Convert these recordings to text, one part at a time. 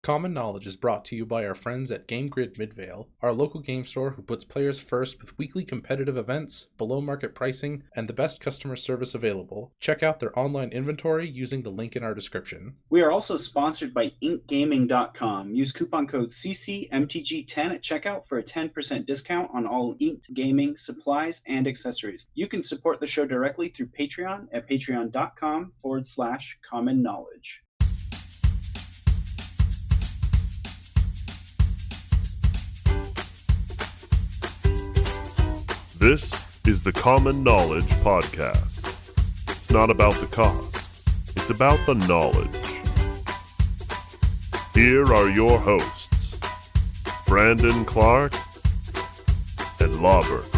Common Knowledge is brought to you by our friends at Game Grid Midvale, our local game store who puts players first with weekly competitive events, below market pricing, and the best customer service available. Check out their online inventory using the link in our description. We are also sponsored by inkgaming.com. Use coupon code CCMTG10 at checkout for a 10% discount on all inked gaming supplies and accessories. You can support the show directly through Patreon at patreon.com/common knowledge. This is the Common Knowledge Podcast. It's not about the cost, it's about the knowledge. Here are your hosts, Brandon Clark and Lobbert.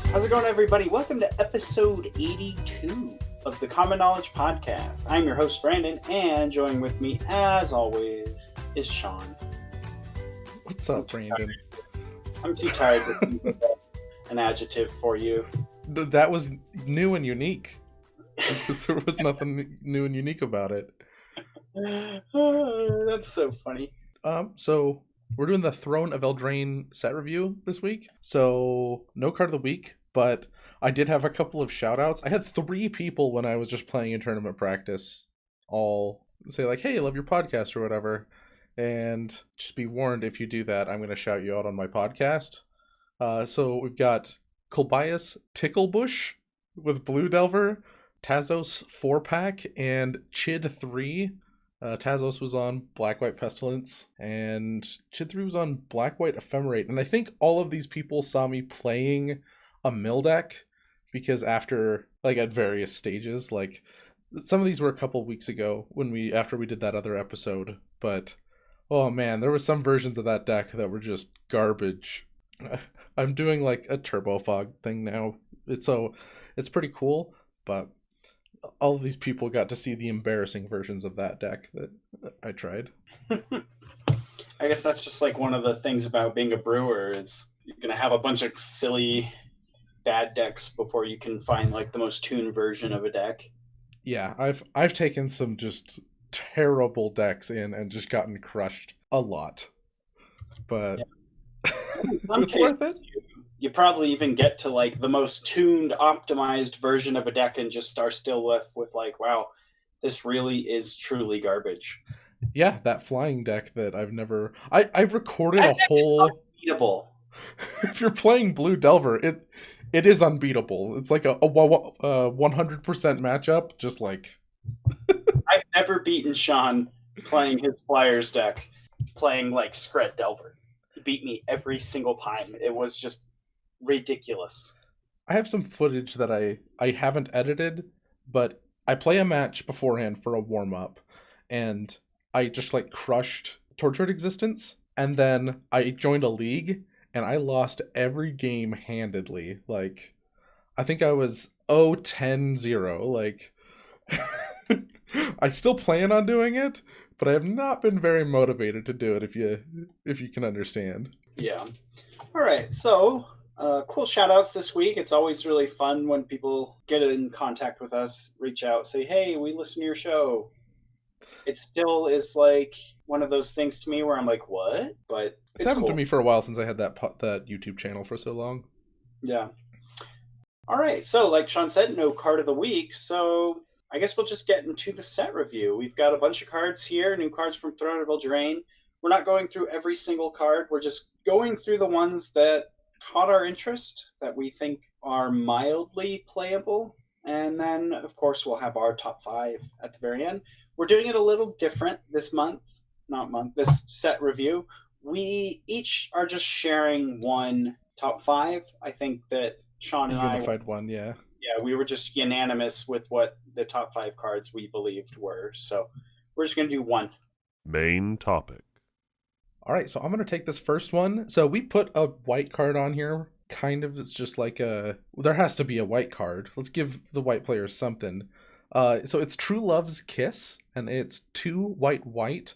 How's it going, everybody? Welcome to episode 82 of the Common Knowledge Podcast. I'm your host, Brandon, and joining with me, as always, is Sean. What's up, Brandon? I'm too tired to think of an adjective for you. That was new and unique. There was nothing new and unique about it. That's so funny. So we're doing the Throne of Eldraine set review this week. So no card of the week, but I did have a couple of shout outs. I had 3 people when I was just playing in tournament practice all say like, hey, I love your podcast or whatever. And just be warned, if you do that, I'm going to shout you out on my podcast. So we've got Colbias Ticklebush with Blue Delver, Tazos 4-pack, and Chid 3. Tazos was on Black-White Pestilence, and Chid 3 was on Black-White Ephemerate. And I think all of these people saw me playing a mill deck, because after, like, at various stages, like, some of these were a couple weeks ago after we did that other episode, but oh man, there were some versions of that deck that were just garbage. I'm doing like a turbo fog thing now. It's pretty cool, but all of these people got to see the embarrassing versions of that deck that I tried. I guess that's just like one of the things about being a brewer is you're going to have a bunch of silly bad decks before you can find like the most tuned version of a deck. Yeah, I've taken some just terrible decks in and just gotten crushed a lot, but yeah. It's worth it. You probably even get to like the most tuned, optimized version of a deck and just are still left with like, wow, this really is truly garbage. Yeah, that flying deck that I've recorded that a whole unbeatable. If you're playing Blue Delver, it is unbeatable. It's like a 100% matchup, just like I've never beaten Sean playing his Flyers deck, playing like Scred Delver. He beat me every single time. It was just ridiculous. I have some footage that I haven't edited, but I play a match beforehand for a warm-up, and I just like crushed Tortured Existence, and then I joined a league, and I lost every game handedly. Like, I think I was 0-10-0, like... I still plan on doing it, but I have not been very motivated to do it, if you can understand. Yeah. All right. So, cool shout outs this week. It's always really fun when people get in contact with us, reach out, say, hey, we listen to your show. It still is like one of those things to me where I'm like, what? But it's happened cool to me for a while since I had that YouTube channel for so long. Yeah. All right. So, like Sean said, no card of the week. So I guess we'll just get into the set review. We've got a bunch of cards here, new cards from Throne of Eldraine. We're not going through every single card. We're just going through the ones that caught our interest, that we think are mildly playable. And then, of course, we'll have our top 5 at the very end. We're doing it a little different this this set review. We each are just sharing one top 5. I think that Sean and unified one, yeah. Yeah, we were just unanimous with what the top 5 cards we believed were. So we're just going to do one. Main topic. All right, so I'm going to take this first one. So we put a white card on here. Kind of, it's just like there has to be a white card. Let's give the white players something. So it's True Love's Kiss, and it's 2 white.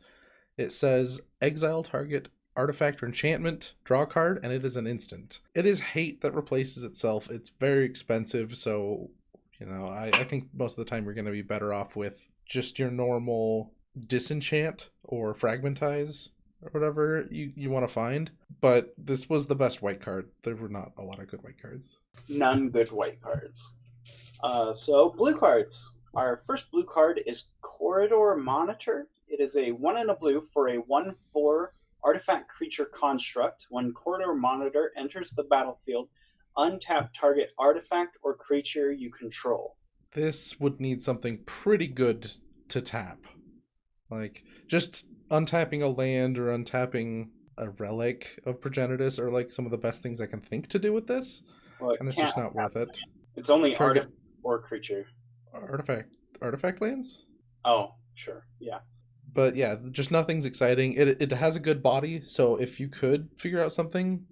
It says exile target artifact or enchantment, draw a card, and it is an instant. It is hate that replaces itself. It's very expensive, so I think most of the time you're going to be better off with just your normal disenchant or fragmentize or whatever you want to find. But this was the best white card. There were not a lot of good white cards. None good white cards. So blue cards. Our first blue card is Corridor Monitor. It is a 1 and a blue for a 1/4 artifact creature construct. When Corridor Monitor enters the battlefield, untap target artifact or creature you control. This would need something pretty good to tap. Like, just untapping a land or untapping a relic of Progenitus are like some of the best things I can think to do with this. Well, And it's just not worth it. It's only Target- artifact or creature. Artifact lands? Oh, sure. Yeah. But yeah, just nothing's exciting. It has a good body, so if you could figure out something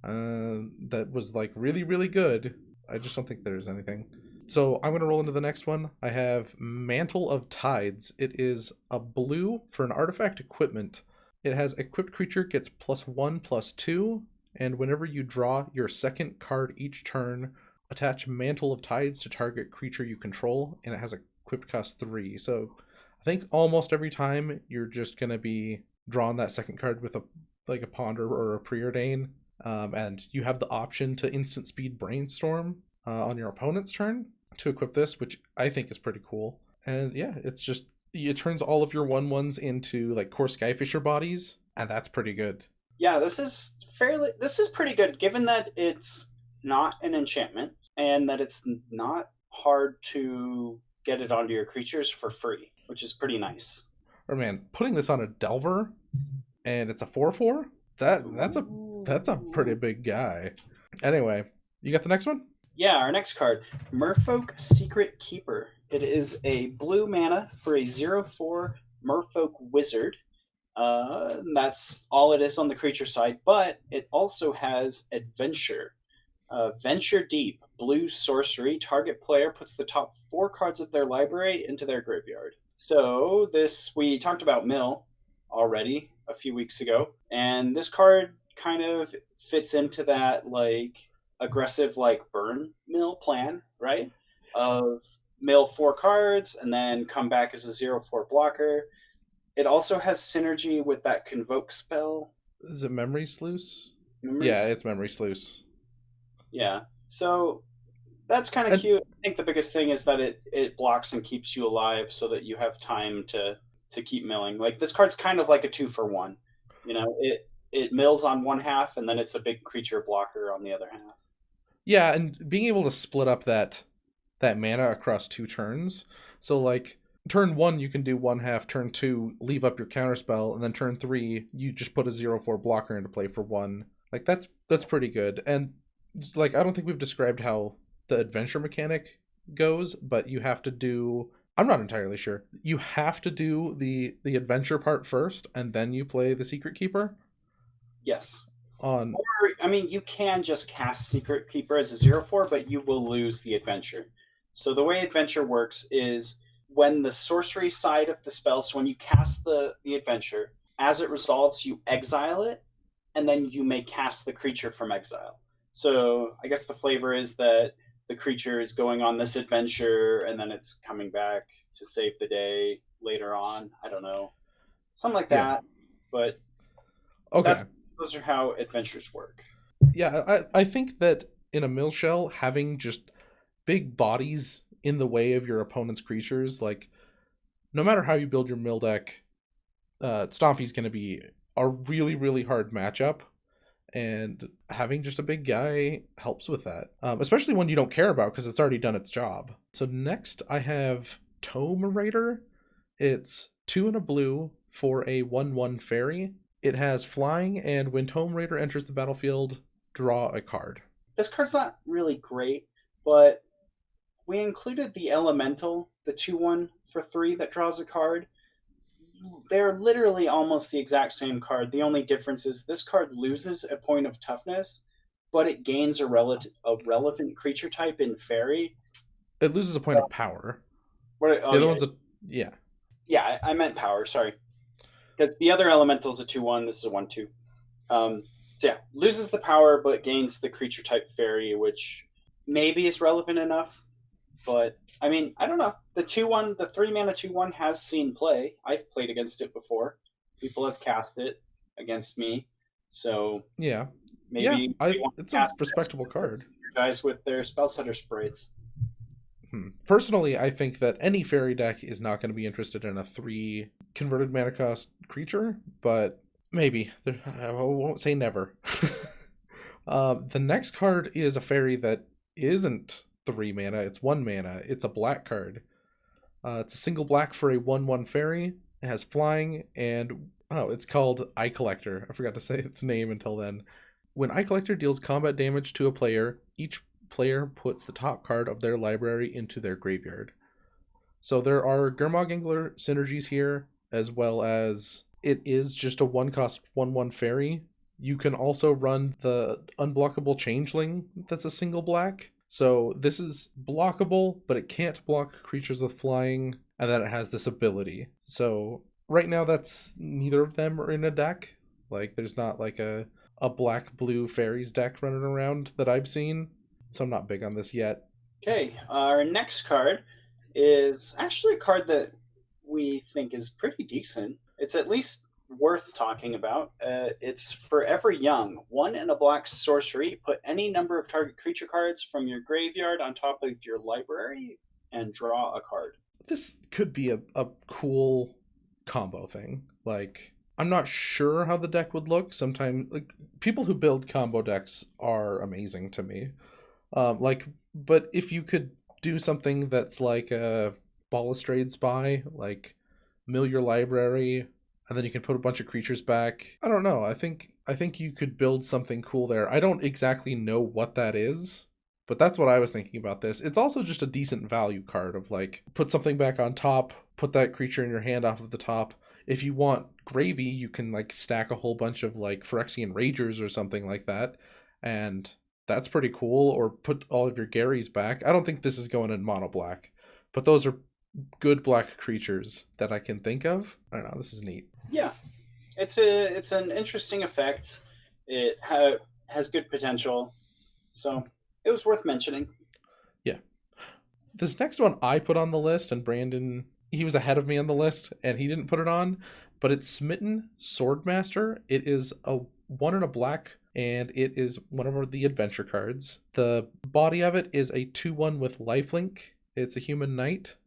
that was like really, really good, I just don't think there's anything. So I'm going to roll into the next one. I have Mantle of Tides. It is a blue for an artifact equipment. It has equipped creature gets +1/+2, and whenever you draw your second card each turn, attach Mantle of Tides to target creature you control, and it has a equipped cost 3. So I think almost every time you're just going to be drawing that second card with a Ponder or a Preordain, and you have the option to instant speed Brainstorm on your opponent's turn to equip this, which I think is pretty cool. And yeah, it's just, it turns all of your 1/1s into like core Skyfisher bodies, and that's pretty good. Yeah, this is pretty good given that it's not an enchantment and that it's not hard to get it onto your creatures for free, which is pretty nice. Or man, putting this on a Delver and it's a 4/4, that's a pretty big guy. Anyway, you got the next one? Yeah, our next card, Merfolk Secret-Keeper. It is a blue mana for a 0/4 Merfolk Wizard. That's all it is on the creature side, but it also has Adventure. Venture Deep, blue sorcery. Target player puts the top 4 cards of their library into their graveyard. So we talked about Mill already a few weeks ago, and this card kind of fits into that like aggressive like burn Mill plan, right? Of mill 4 cards and then come back as a 0/4 blocker. It also has synergy with that Convoke spell. Is it Memory Sluice? Memory Yeah, it's Memory Sluice. Yeah, so that's kind of cute. I think the biggest thing is that it blocks and keeps you alive so that you have time to keep milling. Like, this card's kind of like a 2-for-1. You know, it mills on one half and then it's a big creature blocker on the other half. Yeah, and being able to split up that mana across 2 turns. So like turn 1 you can do 1/2, turn 2 leave up your counterspell, and then turn 3 you just put a 0/4 blocker into play for 1. Like that's pretty good. And like, I don't think we've described how the adventure mechanic goes, but you have to do, I'm not entirely sure. You have to do the adventure part first, and then you play the Secret-Keeper? Yes. Or, I mean, you can just cast Secret-Keeper as a 0/4, but you will lose the adventure. So the way adventure works is when the sorcery side of the spell, so when you cast the adventure, as it resolves, you exile it, and then you may cast the creature from exile. So I guess the flavor is that the creature is going on this adventure and then it's coming back to save the day later on. I don't know. Something like that. Yeah. But okay, those are how adventures work. Yeah, I think that in a mill shell, having just big bodies in the way of your opponent's creatures, like, no matter how you build your mill deck, Stompy's going to be a really, really hard matchup. And having just a big guy helps with that, especially one you don't care about because it's already done its job. So next I have Tome Raider. It's 2 and a blue for a 1/1 fairy. It has flying, and when Tome Raider enters the battlefield, draw a card. This card's not really great, but we included the Elemental, the 2/1 for 3 that draws a card. They're literally almost the exact same card. The only difference is this card loses a point of toughness, but it gains a relevant creature type in fairy. It loses a point of power. The other one's yeah. Yeah, I meant power, sorry. Because the other elemental is a 2/1, this is a 1/2. So yeah, loses the power, but gains the creature type fairy, which maybe is relevant enough But I mean, I don't know. The 2/1, the 3-mana 2/1 has seen play. I've played against it before. People have cast it against me. So Yeah. maybe they want to it's a cast respectable card. guys with their spell setter sprites. Personally, I think that any fairy deck is not going to be interested in a 3 converted mana cost creature, but maybe. I won't say never. The next card is a fairy that isn't 3 mana, it's 1 mana. It's a black card. It's a single black for a 1/1 fairy. It has flying, and it's called Eye Collector. I forgot to say its name until then. When Eye Collector deals combat damage to a player, each player puts the top card of their library into their graveyard. So there are Gurmag Angler synergies here, as well as it is just a 1-cost 1/1 fairy. You can also run the unblockable Changeling that's a single black. So this is blockable, but it can't block creatures with flying, and then it has this ability. So right now that's neither of them are in a deck. Like there's not like a black-blue fairies deck running around that I've seen. So I'm not big on this yet. Okay, our next card is actually a card that we think is pretty decent. It's at least worth talking about. It's Forever Young. 1 and a black sorcery. Put any number of target creature cards from your graveyard on top of your library and draw a card. This could be a cool combo thing. Like, I'm not sure how the deck would look. Sometimes, like, people who build combo decks are amazing to me. But if you could do something that's like a Balustrade Spy, like mill your library, and then you can put a bunch of creatures back. I don't know. I think you could build something cool there. I don't exactly know what that is, but that's what I was thinking about this. It's also just a decent value card of like, put something back on top, put that creature in your hand off of the top. If you want gravy, you can like stack a whole bunch of like Phyrexian Ragers or something like that, and that's pretty cool. Or put all of your Garys back. I don't think this is going in mono black, but those are good black creatures that I can think of. I don't know. This is neat. Yeah, it's an interesting effect. It has good potential, so it was worth mentioning. Yeah. This next one I put on the list, and Brandon, he was ahead of me on the list, and he didn't put it on, but it's Smitten Swordmaster. It is a 1 and a black, and it is one of the adventure cards. The body of it is a 2/1 with lifelink. It's a human knight.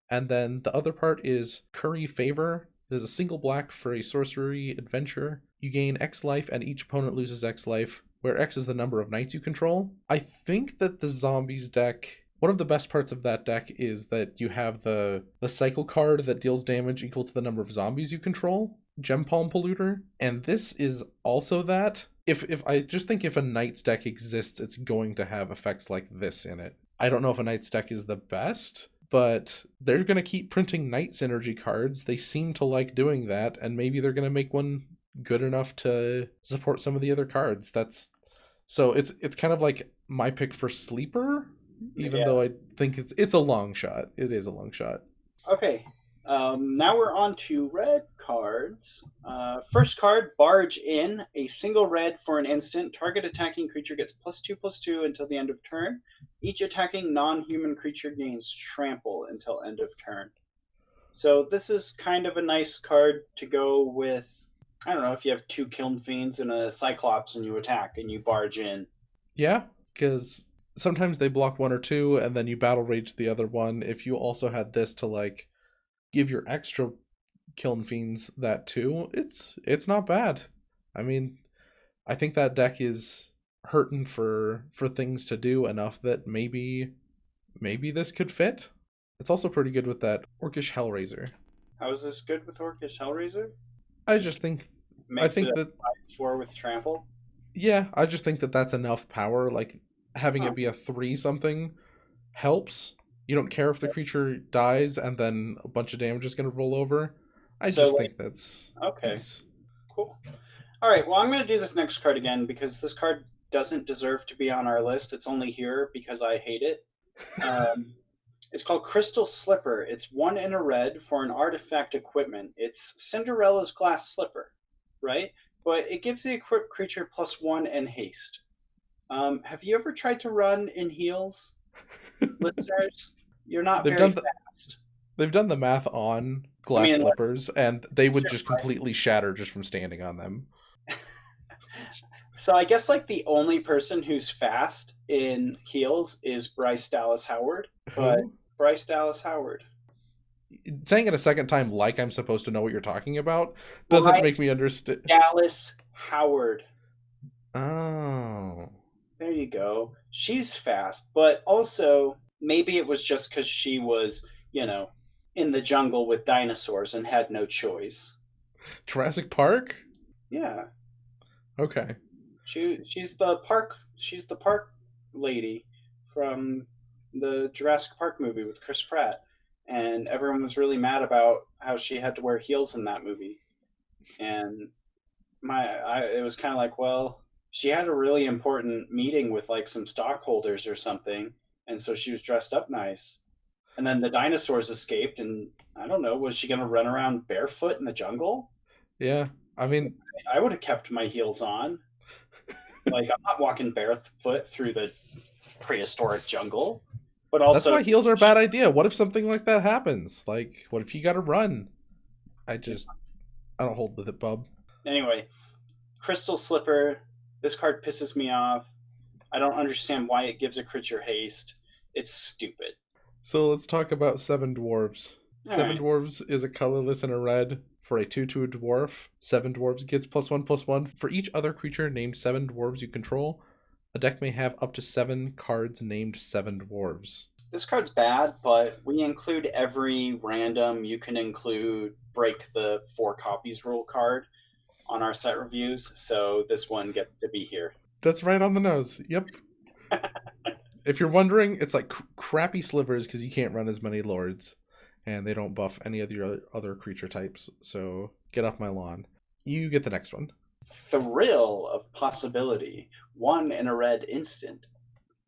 And then the other part is Curry Favor. It is a single black for a sorcery adventure. You gain X life and each opponent loses X life, where X is the number of knights you control. I think that the zombies deck, one of the best parts of that deck is that you have the cycle card that deals damage equal to the number of zombies you control, Gem Palm Polluter. And this is also that. If I just think if a knight's deck exists, it's going to have effects like this in it. I don't know if a knight's deck is the best, but they're going to keep printing Knight Synergy cards. They seem to like doing that, and maybe they're going to make one good enough to support some of the other cards. So it's kind of like my pick for Sleeper, even though I think it's a long shot. It is a long shot. Okay, now we're on to red cards. First card, Barge In. A single red for an instant. Target attacking creature gets +2/+2 until the end of turn. Each attacking non-human creature gains trample until end of turn. So this is kind of a nice card to go with, I don't know, if you have 2 Kiln Fiends and a Cyclops and you attack and you barge in. Yeah, because sometimes they block 1 or 2 and then you battle rage the other one. If you also had this to like give your extra Kiln Fiends that too, it's not bad. I mean, I think that deck is hurting for things to do enough that maybe this could fit. It's also pretty good with that Orcish Hellraiser. How is this good with Orcish Hellraiser? I think that 5/4 with trample. Yeah, I just think that that's enough power. Like having it be a 3 something helps. You don't care if the creature dies and then a bunch of damage is going to roll over. I just think that's okay. Nice. Cool. All right, well, I'm going to do this next card again because this card doesn't deserve to be on our list. It's only here because I hate it. It's called Crystal Slipper. It's 1 and a red for an artifact equipment. It's Cinderella's Glass Slipper, right? But it gives the equipped creature +1 and haste. Have you ever tried to run in heels, listeners? You're not They've very done fast. They've done the math on glass unless- slippers, and they would Sure, just right. completely shatter just from standing on them. So I guess like the only person who's fast in heels is Bryce Dallas Howard. But Who? Bryce Dallas Howard. Saying it a second time like I'm supposed to know what you're talking about doesn't Bryce make me understand. Dallas Howard. Oh. There you go. She's fast, but also maybe it was just because she was, in the jungle with dinosaurs and had no choice. Jurassic Park? Yeah. Okay. She's the park lady from the Jurassic Park movie with Chris Pratt, and everyone was really mad about how she had to wear heels in that movie. And it was kind of like, well, she had a really important meeting with like some stockholders or something, and so she was dressed up nice. And then the dinosaurs escaped, and I don't know, was she going to run around barefoot in the jungle? Yeah. I mean, I would have kept my heels on. Like, I'm not walking barefoot through the prehistoric jungle. But also, that's why heels are a bad idea. What if something like that happens? Like, what if you gotta run? I don't hold with it, bub. Anyway, Crystal Slipper. This card pisses me off. I don't understand why it gives a creature haste. It's stupid. So let's talk about 7 Dwarves. All 7 right. Dwarves is a colorless and a red for a 2/2 dwarf. 7 Dwarves gets +1/+1 for each other creature named 7 Dwarves you control. A deck may have up to 7 cards named 7 Dwarves. This card's bad, but we include every random you can include break the 4 copies rule card on our set reviews, so this one gets to be here. That's right on the nose. Yep. If you're wondering, it's like crappy slivers because you can't run as many lords, and they don't buff any of your other creature types, so get off my lawn. You get the next one. Thrill of Possibility. 1 in a red instant.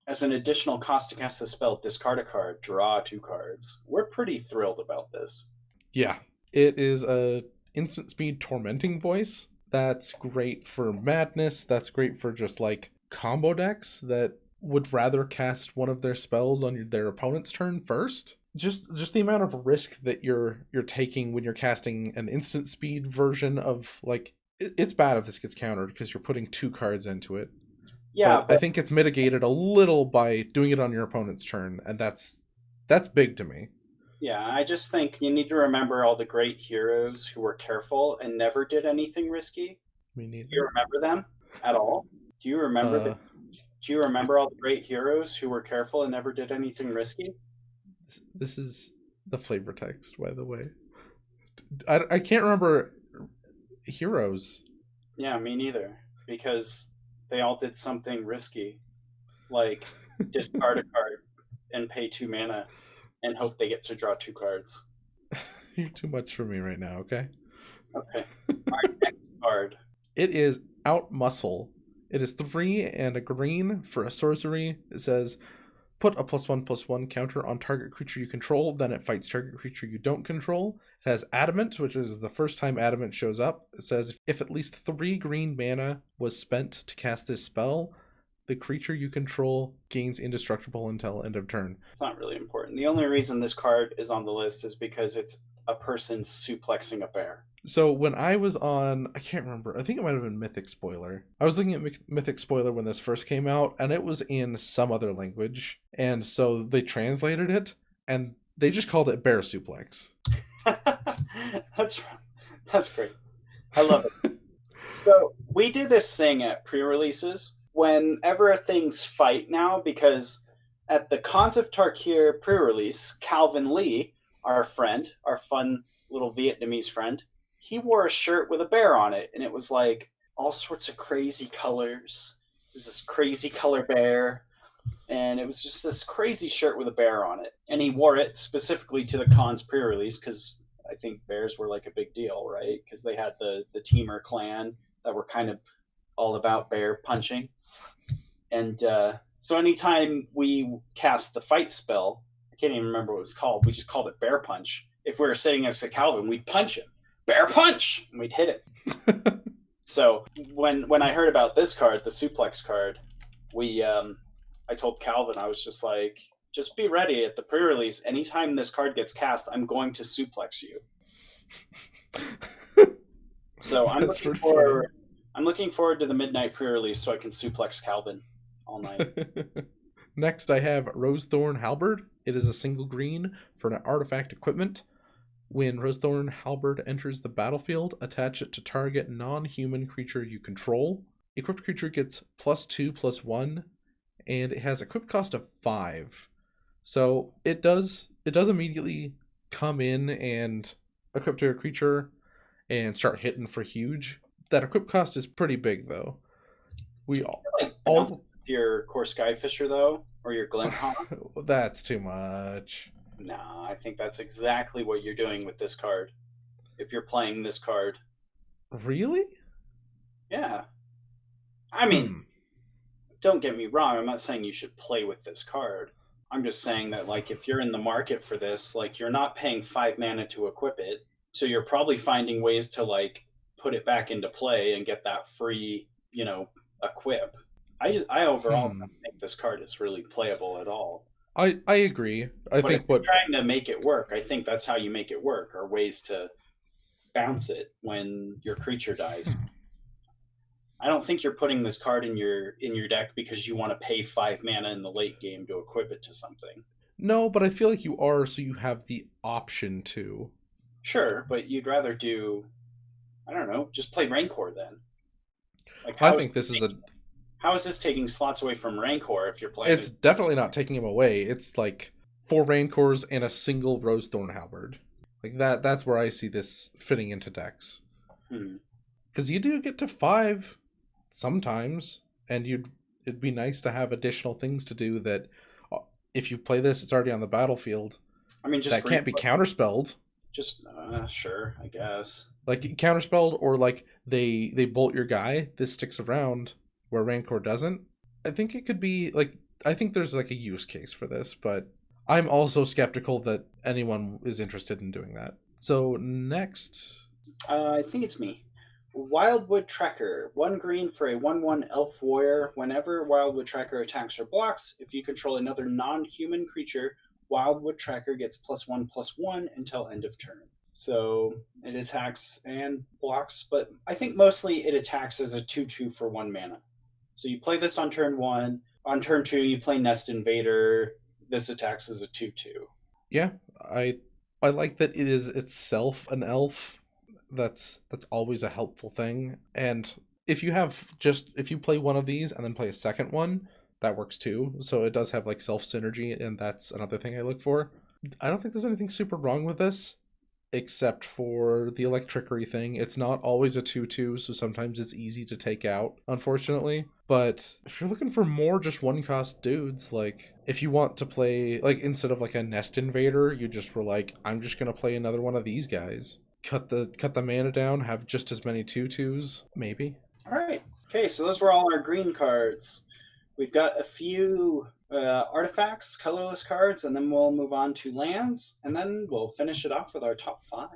As an additional cost to cast the spell, discard a card, draw 2 cards. We're pretty thrilled about this. Yeah. It is a instant speed tormenting voice. That's great for madness. That's great for just like combo decks that would rather cast one of their spells on their opponent's turn first. Just the amount of risk that you're taking when you're casting an instant speed version of like it's bad if this gets countered because you're putting 2 cards into it. Yeah, but I think it's mitigated a little by doing it on your opponent's turn, and that's big to me. Yeah, I just think you need to remember all the great heroes who were careful and never did anything risky. Me neither. Do you remember them at all? Do you remember Do you remember all the great heroes who were careful and never did anything risky? This is the flavor text, by the way. I can't remember heroes. Yeah, me neither. Because they all did something risky, like discard a card and pay 2 mana and hope they get to draw 2 cards. You're too much for me right now, okay? Okay. All right, next card. It is Outmuscle. It is 3 and a green for a sorcery. It says, put a +1/+1 counter on target creature you control, then it fights target creature you don't control. It has Adamant, which is the first time Adamant shows up. It says, if at least 3 green mana was spent to cast this spell, the creature you control gains indestructible until end of turn. It's not really important. The only reason this card is on the list is because it's a person suplexing a bear. So when I was on, I can't remember, I think it might have been Mythic Spoiler. I was looking at Mythic Spoiler when this first came out, and it was in some other language. And so they translated it, and they just called it Bear Suplex. That's great. I love it. So we do this thing at pre-releases. Whenever things fight now, because at the Cons of Tarkir pre-release, Calvin Lee, our friend, our fun little Vietnamese friend, he wore a shirt with a bear on it, and it was like all sorts of crazy colors. It was this crazy color bear, and it was just this crazy shirt with a bear on it. And he wore it specifically to the Cons pre-release because I think bears were like a big deal, right? Because they had the Teamer clan that were kind of all about bear punching. And so anytime we cast the fight spell, I can't even remember what it was called. We just called it Bear Punch. If we were sitting next to Calvin, we'd punch him. Bear Punch! And we'd hit him. So when I heard about this card, the Suplex card, I told Calvin, I was just like, just be ready at the pre-release. Anytime this card gets cast, I'm going to suplex you. So I'm looking forward to the midnight pre-release so I can suplex Calvin all night. Next, I have Rosethorn Halberd. It is a single green for an artifact equipment. When Rosethorn Halberd enters the battlefield, attach it to target non-human creature you control. Equipped creature gets +2/+1, and it has equip cost of 5. So it does immediately come in and equip to a creature and start hitting for huge. That equip cost is pretty big, though. We all your core Skyfisher, though, or your Glenhawk. That's too much. Nah, I think that's exactly what you're doing with this card. If you're playing this card. Really? Yeah. I mean, don't get me wrong. I'm not saying you should play with this card. I'm just saying that, like, if you're in the market for this, like, you're not paying 5 mana to equip it. So you're probably finding ways to, like, put it back into play and get that free, equip. I overall don't think this card is really playable at all. I agree. I think if you're trying to make it work, I think that's how you make it work, are ways to bounce it when your creature dies. I don't think you're putting this card in your deck because you want to pay 5 mana in the late game to equip it to something. No, but I feel like you are, so you have the option to. Sure, but you'd rather do, I don't know, just play Rancor then. Like, I think this is How is this taking slots away from Rancor if you're playing? It's definitely not taking him away. It's like 4 Rancors and a single Rosethorn Halberd. Like that's where I see this fitting into decks. Because you do get to 5 sometimes, and it'd be nice to have additional things to do that if you play this, it's already on the battlefield. I mean, just that can't be counterspelled. Just sure, I guess. Like counterspelled, or like they bolt your guy. This sticks around where Rancor doesn't. I think it could be like, I think there's like a use case for this, but I'm also skeptical that anyone is interested in doing that. So next, I think it's me. Wildwood Trekker, 1 green for a 1/1 elf warrior. Whenever Wildwood Trekker attacks or blocks, if you control another non-human creature, Wildwood Trekker gets +1/+1 until end of turn. So it attacks and blocks, but I think mostly it attacks as a 2/2 for 1 mana. So you play this on turn 1. On turn 2, you play Nest Invader. This attacks as a 2/2. Yeah, I like that it is itself an elf. That's always a helpful thing. And if you play one of these and then play a second one, that works too. So it does have like self synergy, and that's another thing I look for. I don't think there's anything super wrong with this, except for the electrickery thing. It's not always a 2/2, so sometimes it's easy to take out, unfortunately. But if you're looking for more just 1-cost dudes, like if you want to play, like instead of like a Nest Invader, you just were like, I'm just gonna play another one of these guys. Cut the mana down, have just as many 2/2s, maybe. All right. Okay, so those were all our green cards. We've got a few artifacts, colorless cards, and then we'll move on to lands, and then we'll finish it off with our top 5.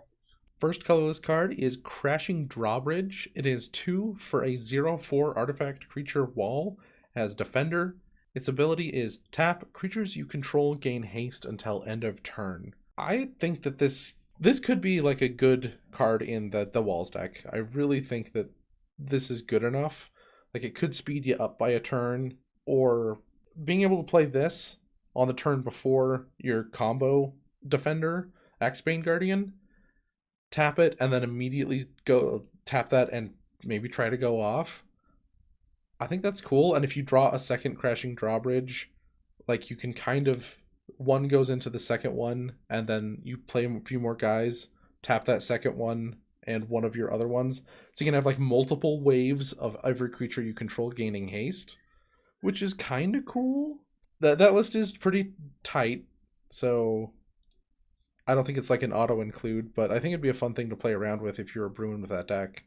First colorless card is Crashing Drawbridge. It is 2 for a 0/4 artifact creature wall, has Defender. Its ability is tap, creatures you control gain haste until end of turn. I think that this could be like a good card in the walls deck. I really think that this is good enough. Like it could speed you up by a turn, or being able to play this on the turn before your combo Defender, Axebane Guardian, tap it, and then immediately go tap that and maybe try to go off. I think that's cool. And if you draw a second Crashing Drawbridge, like you can kind of, one goes into the second one, and then you play a few more guys, tap that second one and one of your other ones. So you can have like multiple waves of every creature you control gaining haste, which is kind of cool. That list is pretty tight, so I don't think it's like an auto include, but I think it'd be a fun thing to play around with if you're brewing with that deck.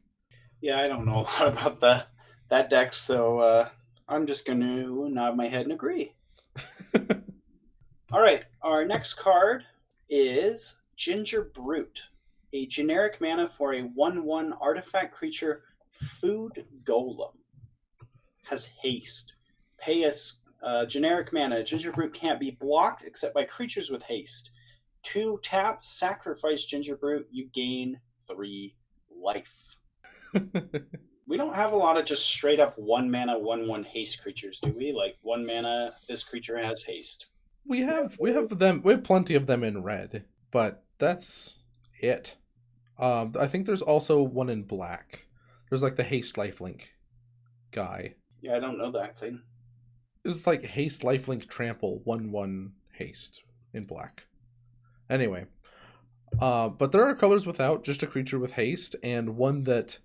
Yeah, I don't know a lot about that deck, so I'm just going to nod my head and agree. All right, our next card is Gingerbread, a generic mana for a 1/1 artifact creature, Food Golem. Has haste. Pay Generic mana. Gingerbread can't be blocked except by creatures with haste. 2 tap, sacrifice Gingerbread, you gain 3 life. We don't have a lot of just straight up 1 mana, 1/1 haste creatures, do we? Like 1 mana, this creature has haste. We have them. We have plenty of them in red, but that's it. I think there's also one in black. There's like the haste lifelink guy. Yeah, I don't know that thing. It was like haste lifelink trample 1/1 haste in black. Anyway, but there are colors without, just a creature with haste, and one that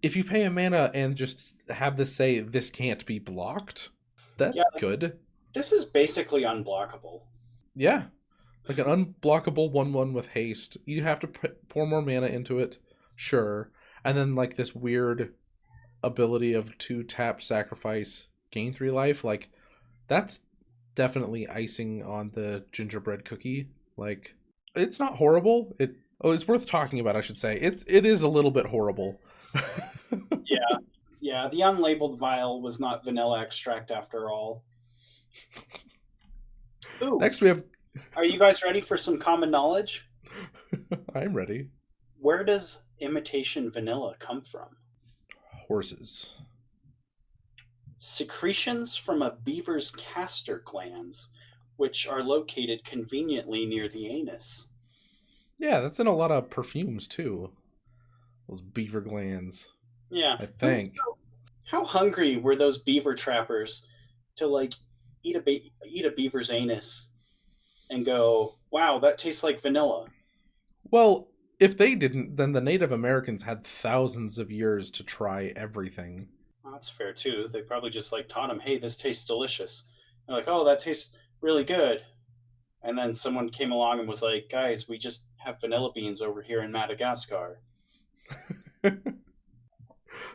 if you pay a mana and just have this say this can't be blocked, that's good. This is basically unblockable. Yeah. Like an unblockable 1/1 with haste. You have to pour more mana into it, sure. And then like this weird ability of 2 tap sacrifice, gain 3 life. Like that's definitely icing on the gingerbread cookie. Like it's not horrible. It's worth talking about, I should say. It is a little bit horrible. Yeah, the unlabeled vial was not vanilla extract after all. Ooh. Next we have... Are you guys ready for some common knowledge? I'm ready. Where does imitation vanilla come from? Horses. Secretions from a beaver's castor glands, which are located conveniently near the anus. Yeah, that's in a lot of perfumes too. Those beaver glands. Yeah. I think. So, how hungry were those beaver trappers to like eat a beaver's anus and go, wow, that tastes like vanilla? Well, if they didn't, then the Native Americans had thousands of years to try everything. Well, that's fair too. They probably just like taught them, hey, this tastes delicious. They're like, oh, that tastes really good. And then someone came along and was like, guys, we just have vanilla beans over here in Madagascar.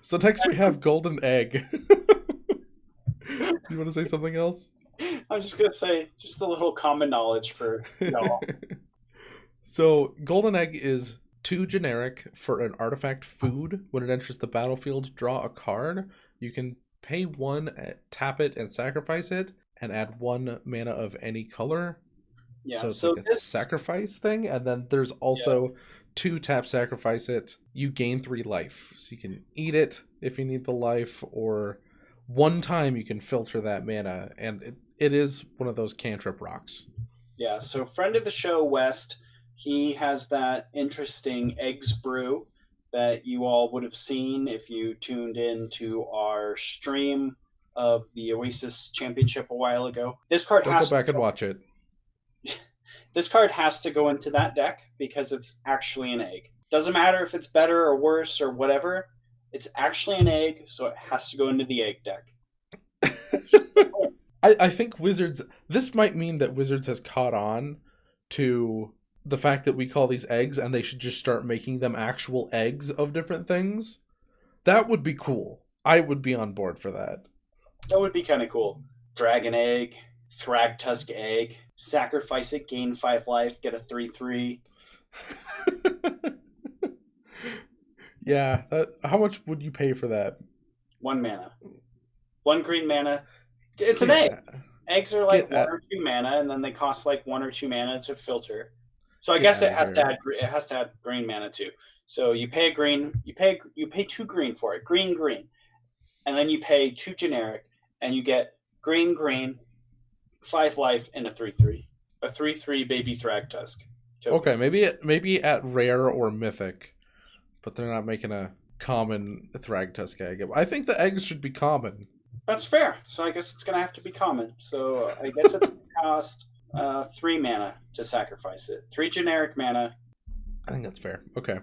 So next we have golden egg. You want to say something else? I was just going to say, just a little common knowledge for y'all. So golden egg is 2 generic for an artifact food. When it enters the battlefield, draw a card. You can pay 1, tap it, and sacrifice it, and add 1 mana of any color. Yeah, so it's like a sacrifice thing, and then there's also 2 tap, sacrifice it. You gain 3 life, so you can eat it if you need the life, or one time you can filter that mana, and it is one of those cantrip rocks. Yeah, so friend of the show, West, he has that interesting eggs brew that you all would have seen if you tuned in to our stream of the Oasis Championship a while ago. This card Go back and watch it. This card has to go into that deck because it's actually an egg. Doesn't matter if it's better or worse or whatever. It's actually an egg, so it has to go into the egg deck. I think Wizards... This might mean that Wizards has caught on to the fact that we call these eggs, and they should just start making them actual eggs of different things. That would be cool. I would be on board for that. That would be kind of cool. Dragon egg, Thragtusk egg, sacrifice it, gain 5 life, get a 3/3. Yeah, how much would you pay for that? 1 mana. 1 green mana. It's an egg. Eggs are like 1 or 2 mana, and then they cost like 1 or 2 mana to filter. So I guess it has to add green mana too. So you pay a green, you pay 2 green for it, green, and then you pay 2 generic, and you get green, 5 life, and a 3/3. A 3/3 baby Thragtusk. Okay, maybe at rare or mythic, but they're not making a common Thragtusk egg. I think the eggs should be common. That's fair. So I guess it's going to have to be common. So I guess it's going to cost 3 mana to sacrifice it. 3 generic mana. I think that's fair. Okay.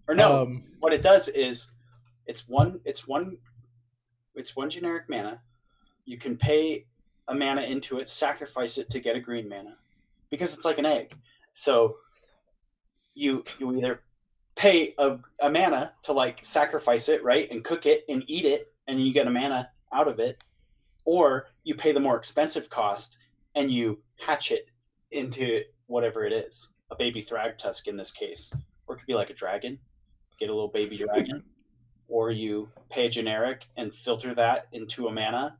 Or no, what it does is it's one generic mana. You can pay a mana into it, sacrifice it to get a green mana, because it's like an egg. So you either pay a mana to like sacrifice it, right, and cook it and eat it, and you get a mana out of it, or you pay the more expensive cost and you hatch it into whatever it is, a baby Thragtusk in this case, or it could be like a dragon, get a little baby dragon, or you pay a generic and filter that into a mana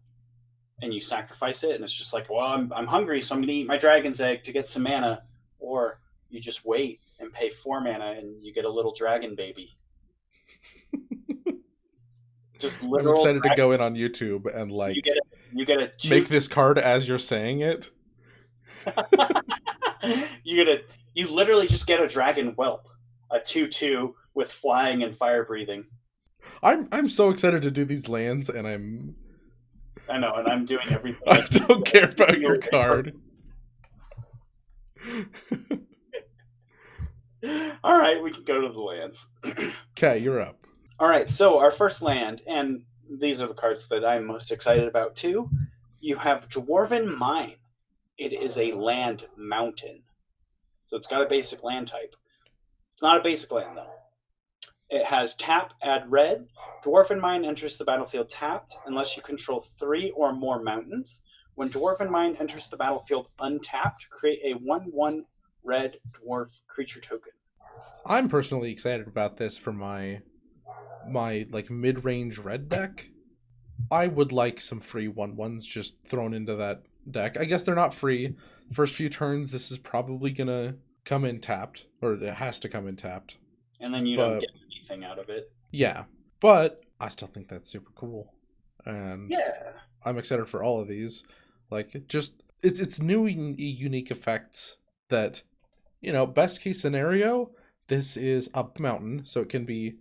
and you sacrifice it, and it's just like, well, I'm hungry, so I'm going to eat my dragon's egg to get some mana. Or you just wait and pay 4 mana, and you get a little dragon baby. Just literal. I'm excited to go in on YouTube and like you get a make this card as you're saying it. You literally just get a dragon whelp, a 2/2 with flying and fire breathing. I'm so excited to do these lands, and I know, and I'm doing everything. I don't care about your card. All right, we can go to the lands. Okay, you're up. All right, so our first land, and these are the cards that I'm most excited about too. You have Dwarven Mine. It is a land mountain. So it's got a basic land type. It's not a basic land, though. It has tap, add red. Dwarven Mine enters the battlefield tapped unless you control 3 or more mountains. When Dwarven Mine enters the battlefield untapped, create a 1/1 red dwarf creature token. I'm personally excited about this for my like mid-range red deck. I would like some free 1/1s just thrown into that deck. I guess they're not free. First few turns, this is probably gonna come in tapped, or it has to come in tapped. And then you don't get anything out of it. Yeah, but I still think that's super cool. And yeah, I'm excited for all of these. Like, it's new and unique effects that, best case scenario, this is up the mountain, so it can be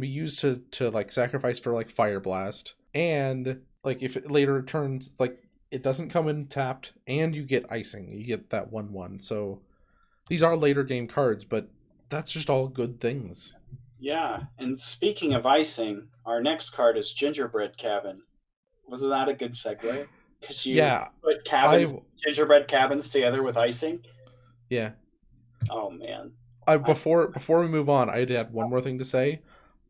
used to like sacrifice for like Fire Blast, and like if it later turns like it doesn't come in tapped, and you get icing, you get that 1/1. So these are later game cards, but that's just all good things. Yeah, and speaking of icing, our next card is Gingerbread Cabin. Wasn't that a good segue? Because you put gingerbread cabins together with icing. Yeah. Oh man. Before we move on, I had one more thing to say.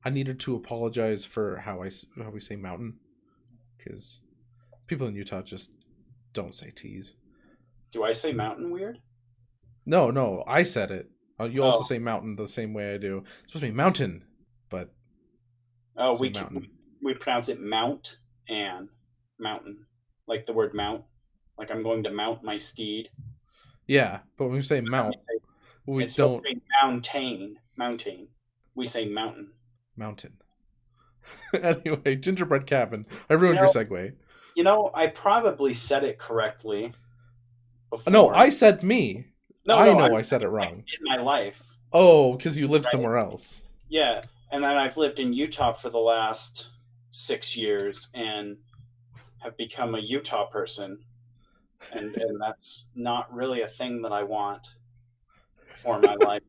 I needed to apologize for how we say mountain, because people in Utah just don't say T's. Do I say mountain weird? No, I said it. You also say mountain the same way I do. It's supposed to be mountain, but we pronounce it mount and mountain, like the word mount. Like I'm going to mount my steed. Yeah, but when we say mount, we don't. Mountain. We say mountain. Mountain. Anyway, Gingerbread Cabin. I ruined your segue. I probably said it correctly before. No, I said me. I said it wrong. In my life. Oh, because you live somewhere else. Yeah, and then I've lived in Utah for the last 6 years and have become a Utah person. And that's not really a thing that I want for my life.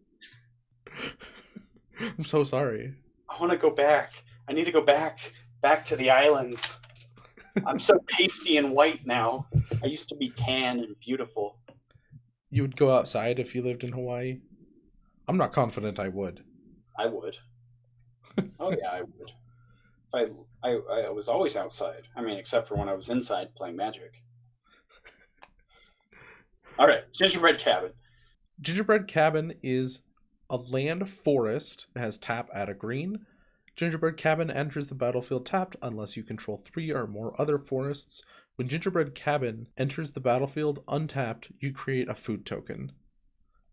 I'm so sorry. I want to go back. I need to go back to the islands. I'm so pasty and white now. I used to be tan and beautiful. You would go outside if you lived in Hawaii? I'm not confident I would. I would. Oh yeah, I would. If I was always outside. I mean, except for when I was inside playing Magic. All right, Gingerbread Cabin. Gingerbread Cabin is a land forest. It has tap, add a green. Gingerbread Cabin enters the battlefield tapped unless you control 3 or more other forests. When Gingerbread Cabin enters the battlefield untapped, you create a food token.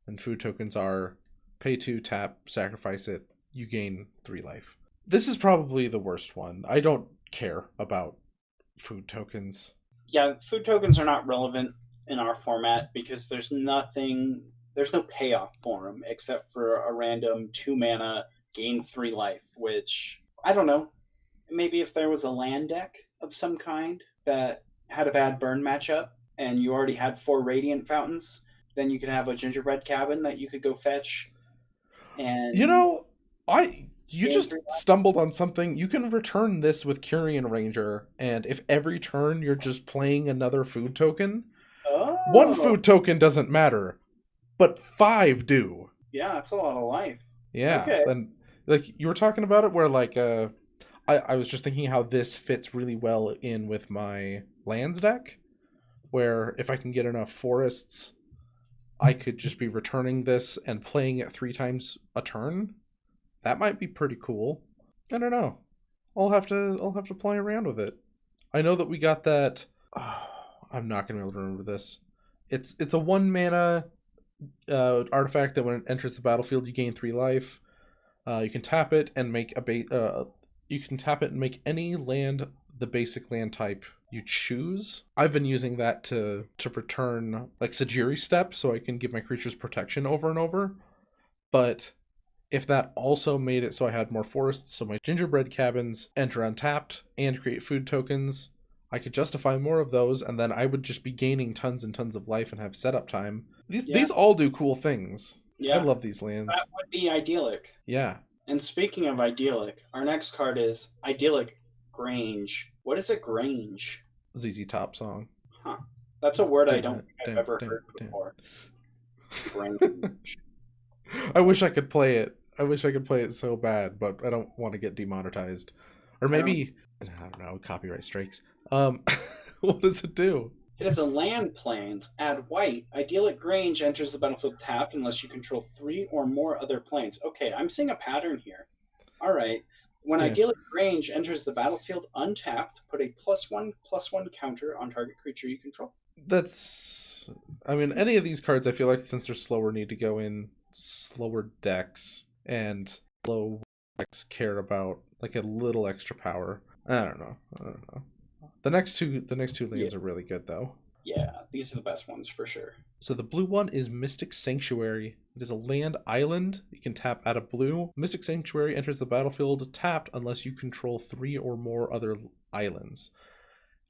And food tokens are pay 2, tap, sacrifice it, you gain 3 life. This is probably the worst one. I don't care about food tokens. Yeah, food tokens are not relevant in our format because there's no payoff for them except for a random 2 mana, gain 3 life, which, I don't know, maybe if there was a land deck of some kind that had a bad burn matchup and you already had 4 Radiant Fountains, then you could have a Gingerbread Cabin that you could go fetch. And you just stumbled on something. You can return this with Curian Ranger, and if every turn you're just playing another food token, 1 food token doesn't matter, but 5 do. Yeah, that's a lot of life. Yeah, okay. And like you were talking about it, where like I was just thinking how this fits really well in with my lands deck, where if I can get enough forests, I could just be returning this and playing it 3 times a turn. That might be pretty cool. I don't know. I'll have to play around with it. I know that we got that I'm not going to be able to remember this. It's a 1 mana artifact that when it enters the battlefield, you gain 3 life. You can tap it and make any land the basic land type you choose. I've been using that to return like Sajiri Step, so I can give my creatures protection over and over. But if that also made it so I had more forests, so my gingerbread cabins enter untapped and create food tokens, I could justify more of those, and then I would just be gaining tons and tons of life and have setup time. These all do cool things. Yeah. I love these lands. That would be idyllic. Yeah. And speaking of idyllic, our next card is Idyllic Grange. What is a Grange? ZZ Top song. Huh. That's a word I don't think I've ever heard before. Grange. I wish I could play it. I wish I could play it so bad, but I don't want to get demonetized. Or maybe, I don't know, copyright strikes. What does it do? It is a land plains. Add white. Idyllic Grange enters the battlefield tapped unless you control 3 or more other planes. Okay, I'm seeing a pattern here. All right. When Idyllic Grange enters the battlefield untapped, put a +1/+1 counter on target creature you control. That's... I mean, any of these cards, I feel like, since they're slower, need to go in slower decks, and low decks care about like a little extra power. I don't know. The next two lands are really good though. Yeah, these are the best ones for sure. So the blue one is Mystic Sanctuary. It is a land island. You can tap out of blue. Mystic Sanctuary enters the battlefield tapped unless you control 3 or more other islands.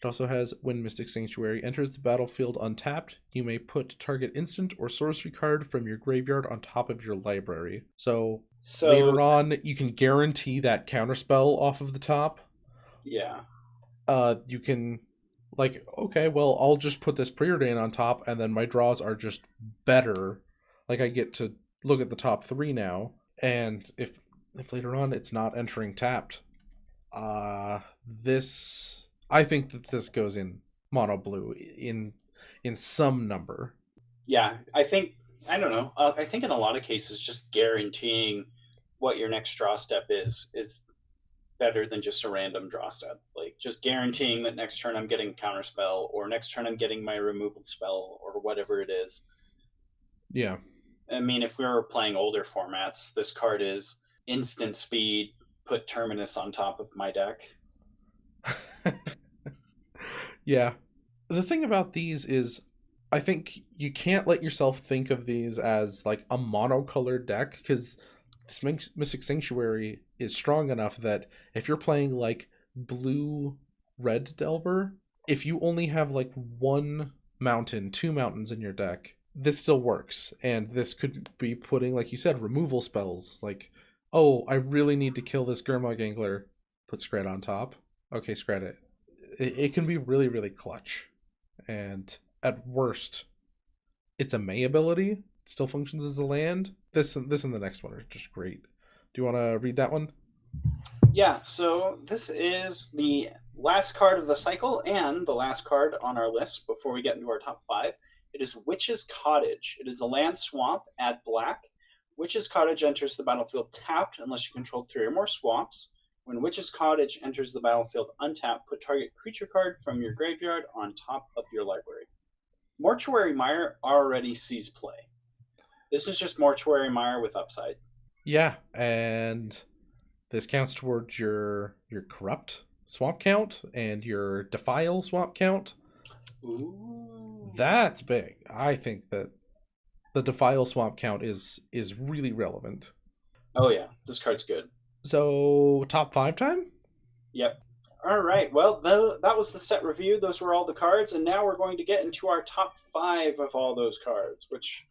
It also has, when Mystic Sanctuary enters the battlefield untapped, you may put target instant or sorcery card from your graveyard on top of your library. So later on, you can guarantee that counterspell off of the top. Yeah. You can, like, okay, well, I'll just put this Preordain on top, and then my draws are just better. Like, I get to look at the top 3 now, and if later on it's not entering tapped, I think that this goes in mono blue in some number. Yeah, I think in a lot of cases just guaranteeing what your next draw step is better than just a random draw step. Like just guaranteeing that next turn I'm getting counterspell, or next turn I'm getting my removal spell, or whatever it is. Yeah. I mean, if we were playing older formats, this card is instant speed, put Terminus on top of my deck. Yeah. The thing about these is, I think you can't let yourself think of these as like a monocolored deck, because this Mystic Sanctuary is strong enough that if you're playing like blue red Delver, if you only have like 1 mountain, 2 mountains in your deck, this still works. And this could be putting, like you said, removal spells. Like, oh, I really need to kill this Gurmag Angler. Put Scred on top. Okay, Scred it. It can be really, really clutch. And at worst, it's a May ability. It still functions as a land. This and the next one are just great. Do you want to read that one? Yeah, so this is the last card of the cycle and the last card on our list before we get into our top 5. It is Witch's Cottage. It is a land swamp, add black. Witch's Cottage enters the battlefield tapped unless you control 3 or more swamps. When Witch's Cottage enters the battlefield untapped, put target creature card from your graveyard on top of your library. Mortuary Mire already sees play. This is just Mortuary Mire with upside. Yeah, and this counts towards your Corrupt swamp count and your Defile swamp count. Ooh. That's big. I think that the Defile swamp count is really relevant. Oh yeah, this card's good. So, top 5 time? Yep. All right. Well, that was the set review. Those were all the cards, and now we're going to get into our top 5 of all those cards, which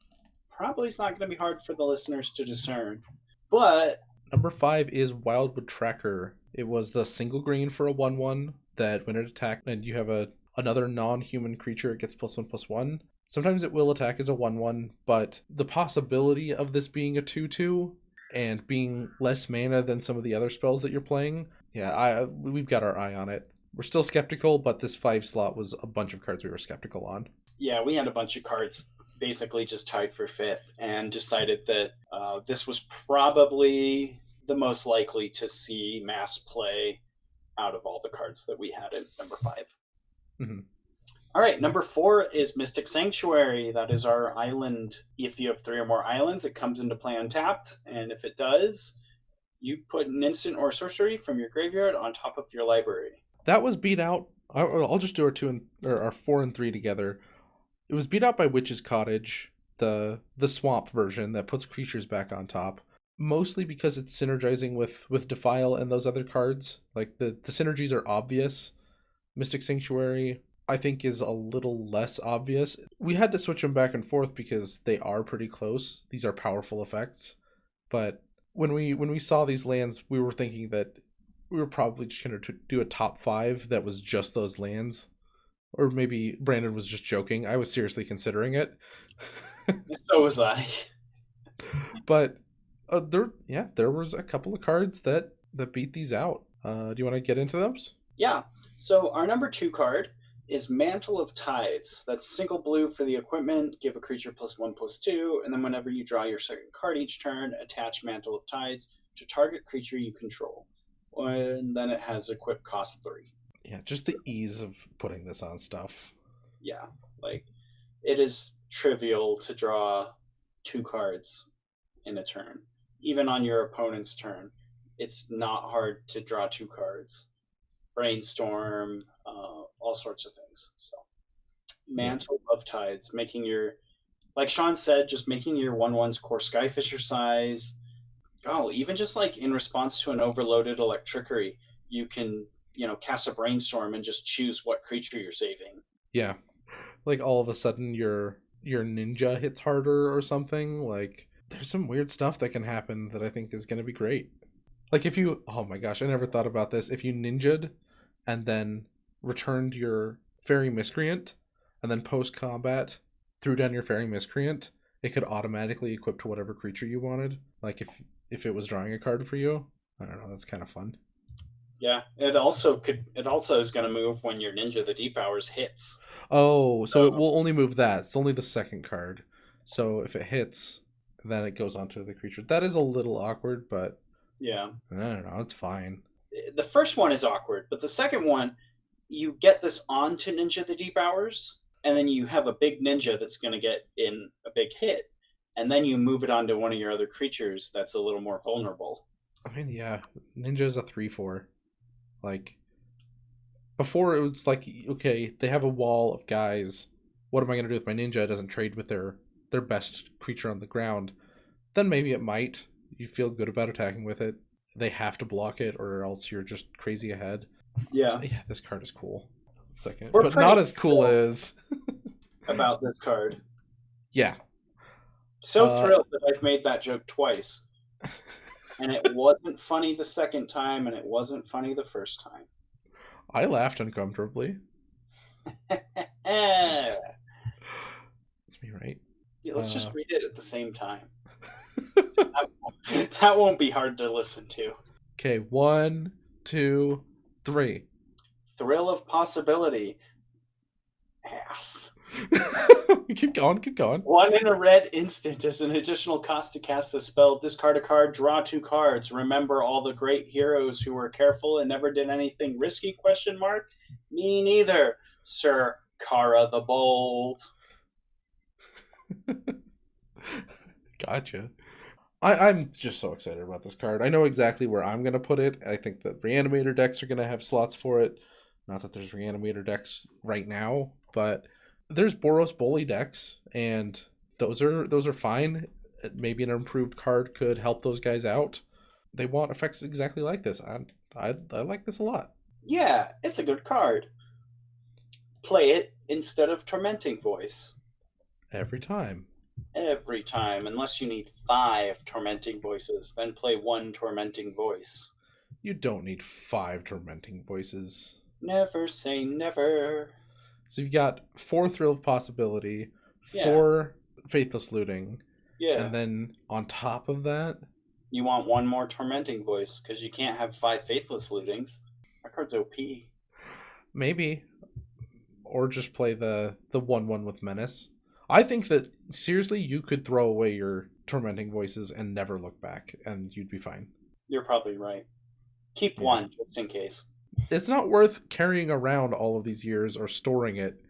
probably is not going to be hard for the listeners to discern. But number 5 is Wildwood Trekker. It was the single green for a 1/1 that when it attacked and you have another non-human creature, it gets +1/+1. Sometimes it will attack as a 1/1, but the possibility of this being a 2/2 and being less mana than some of the other spells that you're playing, we've got our eye on it. We're still skeptical, but this 5 slot was a bunch of cards we were skeptical on. Yeah, we had a bunch of cards basically just tied for 5th and decided that this was probably the most likely to see mass play out of all the cards that we had at number 5. Mm-hmm. All right, number 4 is Mystic Sanctuary. That is our island. If you have 3 or more islands, it comes into play untapped. And if it does, you put an instant or sorcery from your graveyard on top of your library. That was beat out. I'll just do our 4 and 3 together. It was beat out by Witch's Cottage, the swamp version that puts creatures back on top. Mostly because it's synergizing with Defile and those other cards. Like the synergies are obvious. Mystic Sanctuary, I think, is a little less obvious. We had to switch them back and forth because they are pretty close. These are powerful effects. But when we saw these lands, we were thinking that we were probably just going to do a top 5 that was just those lands. Or maybe Brandon was just joking. I was seriously considering it. So was I. But there was a couple of cards that beat these out. Do you want to get into those? Yeah. So our number 2 card is Mantle of Tides. That's single blue for the equipment. Give a creature +1/+2, and then whenever you draw your second card each turn, attach Mantle of Tides to target creature you control. And then it has equip cost 3. Yeah, just the ease of putting this on stuff. Yeah, like it is trivial to draw 2 cards in a turn. Even on your opponent's turn, it's not hard to draw 2 cards. Brainstorm, all sorts of things. So, Mantle of Tides, making your, like Sean said, just making your 1/1s core Skyfisher size. Oh, even just like in response to an overloaded Electrickery, you can, cast a Brainstorm and just choose what creature you're saving. Yeah. Like all of a sudden your ninja hits harder or something. Like there's some weird stuff that can happen that I think is going to be great. Like if you, oh my gosh, I never thought about this. If you ninja'd and then returned your Fairy Miscreant and then post-combat threw down your Fairy Miscreant, it could automatically equip to whatever creature you wanted. Like if it was drawing a card for you. I don't know, that's kind of fun. Yeah, it also is going to move when your Ninja the Deep Hours hits. Oh, so it will only move that. It's only the second card. So if it hits, then it goes on to the creature. That is a little awkward, but yeah, I don't know, it's fine. The first one is awkward, but the second one, you get this onto Ninja the Deep Hours, and then you have a big Ninja that's going to get in a big hit, and then you move it onto one of your other creatures that's a little more vulnerable. I mean, yeah, Ninja is a 3/4. Like, before it was like, okay, they have a wall of guys. What am I going to do with my Ninja? It doesn't trade with their best creature on the ground. Then maybe it might. You feel good about attacking with it. They have to block it, or else you're just crazy ahead. Yeah. Yeah, this card is cool. Second, We're but not as cool as about this card. Yeah. So thrilled that I've made that joke twice. And it wasn't funny the second time, and it wasn't funny the first time. I laughed uncomfortably. It's me, right? Yeah, let's just read it at the same time. That won't be hard to listen to. Okay, 1, 2, 3. Thrill of Possibility. Ass. Keep going. 1 in a red instant as an additional cost to cast the spell. Discard a card, draw 2 cards. Remember all the great heroes who were careful and never did anything risky? ? Me neither, Sir Kara the Bold. Gotcha. I'm just so excited about this card. I know exactly where I'm going to put it. I think that Reanimator decks are going to have slots for it. Not that there's Reanimator decks right now, but there's Boros Bully decks, and those are fine. Maybe an improved card could help those guys out. They want effects exactly like this. I like this a lot. Yeah, it's a good card. Play it instead of Tormenting Voice. Every time, unless you need 5 Tormenting Voices, then play 1 Tormenting Voice. You don't need 5 Tormenting Voices. Never say never. So you've got 4 Thrill of Possibility, 4 Faithless Looting, and then on top of that, you want 1 more Tormenting Voice, because you can't have 5 Faithless Lootings. That card's OP. Maybe. Or just play the 1/1 with Menace. I think that, seriously, you could throw away your Tormenting Voices and never look back, and you'd be fine. You're probably right. Keep 1, just in case. It's not worth carrying around all of these years or storing it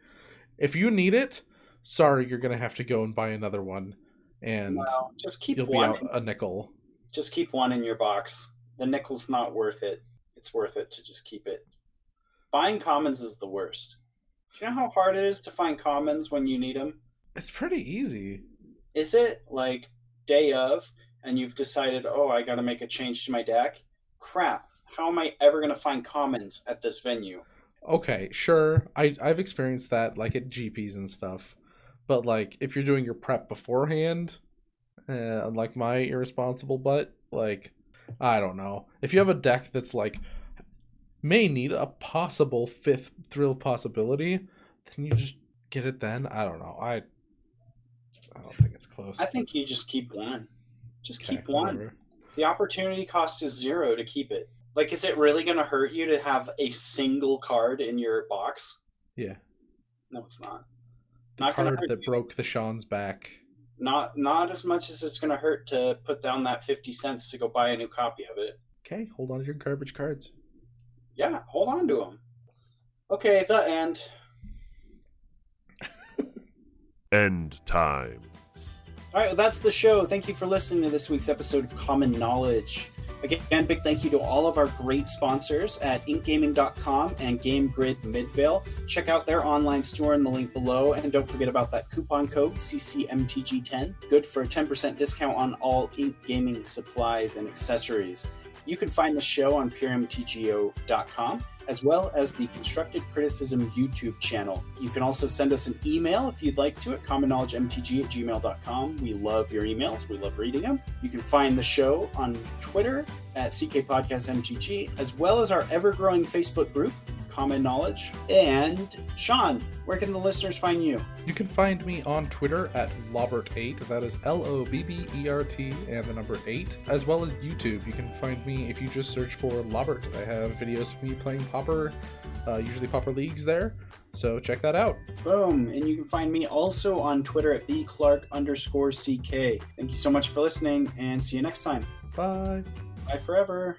If you need it, sorry, you're gonna have to go and buy another one, and Well, just keep you'll one. be out a nickel. Just keep one in your box. The nickel's not worth it. It's worth it to just keep it. Buying commons is the worst. Do you know how hard it is to find commons when you need them? It's pretty easy. Is it like day of, and you've decided, oh, I gotta make a change to my deck? Crap. How am I ever gonna find commons at this venue? Okay, sure. I've experienced that, like, at GPs and stuff. But, like, if you're doing your prep beforehand, unlike my irresponsible butt, like, I don't know. If you have a deck that's, like, may need a possible 5th thrill possibility, then you just get it then. I don't know. I don't think it's close. I think you just keep one. Just Okay, keep one. whatever. The opportunity cost is 0 to keep it. Like, is it really going to hurt you to have a single card in your box? Yeah. No, it's not. The Not going to card hurt that you. broke the Sean's back. Not as much as it's going to hurt to put down that 50 cents to go buy a new copy of it. Okay, hold on to your garbage cards. Yeah, hold on to them. Okay, the end. End times. All right, well, that's the show. Thank you for listening to this week's episode of Common Knowledge. Again, big thank you to all of our great sponsors at inkgaming.com and GameGrid Midvale. Check out their online store in the link below, and don't forget about that coupon code CCMTG10, good for a 10% discount on all Ink Gaming supplies and accessories. You can find the show on puremtgo.com, as well as the Constructed Criticism YouTube channel. You can also send us an email if you'd like to at commonknowledgemtg@gmail.com. We love your emails. We love reading them. You can find the show on Twitter at CKPodcastMTG, as well as our ever-growing Facebook group, Common Knowledge. And Sean, where can the listeners find you? You can find me on Twitter at Lobbert8, that is Lobbert and the number 8, as well as YouTube. You can find me if you just search for Lobbert. I have videos of me playing Pauper, usually Pauper Leagues there, so check that out. Boom. And you can find me also on Twitter at bclark_CK. Thank you so much for listening, and see you next time. Bye. Bye forever.